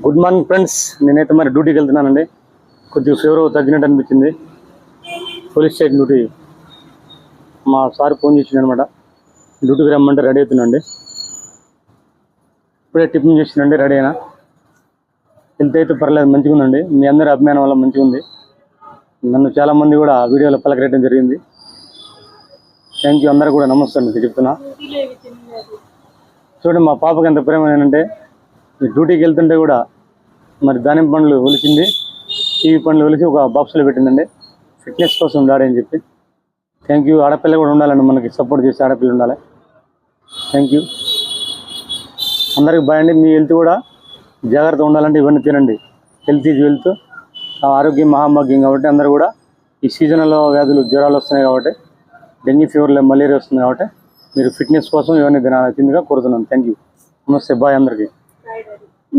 Good morning friends. నేనైతే మరి డ్యూటీకి వెళ్తున్నానండి. కొద్దిగా ఫీవర్ తగ్గినట్టు అనిపించింది. పోలీస్ స్టేషన్ డ్యూటీ మా సార్ ఫోన్ చేసింది అనమాట. డ్యూటీకి రమ్మంటే రెడీ అవుతున్నాండి. ఇప్పుడే టిఫిన్ చేసినండి, రెడీ అయినా. హెల్త్ అయితే పర్లేదు, మంచిగా ఉందండి. మీ అందరి అభిమానం వల్ల మంచిగా ఉంది. నన్ను చాలామంది కూడా వీడియోలో పలకరేయడం జరిగింది. Thank you. అందరూ కూడా నమస్తే అండి చెప్తున్నా. చూడండి మా పాపకి ఎంత ప్రేమ ఏంటంటే, డ్యూటీకి వెళ్తుంటే కూడా మరి దానిమ్మ పండ్లు ఒలిచింది, టీవీ పండ్లు ఒలిచి ఒక బాక్స్లో పెట్టిందండి. ఫిట్నెస్ కోసం డాడీ అని చెప్పి. Thank you. ఆడపిల్ల కూడా ఉండాలండి, మనకి సపోర్ట్ చేసి ఆడపిల్ల ఉండాలి. Thank you. అందరికి బాయ్ అండి. మీ హెల్త్ కూడా జాగ్రత్త ఉండాలంటే ఇవన్నీ తినండి. Health is wealth. ఆరోగ్యం మహాభాగ్యం కాబట్టి అందరూ కూడా ఈ సీజన్లో వ్యాధులు, జ్వరాలు వస్తున్నాయి కాబట్టి, డెంగ్యూ ఫీవర్లో మలేరియా వస్తుంది కాబట్టి మీరు ఫిట్నెస్ కోసం ఇవన్నీ తినాల్సిందిగా కోరుతున్నాను. Thank you. నమస్తే, బాయ్ అందరికీ.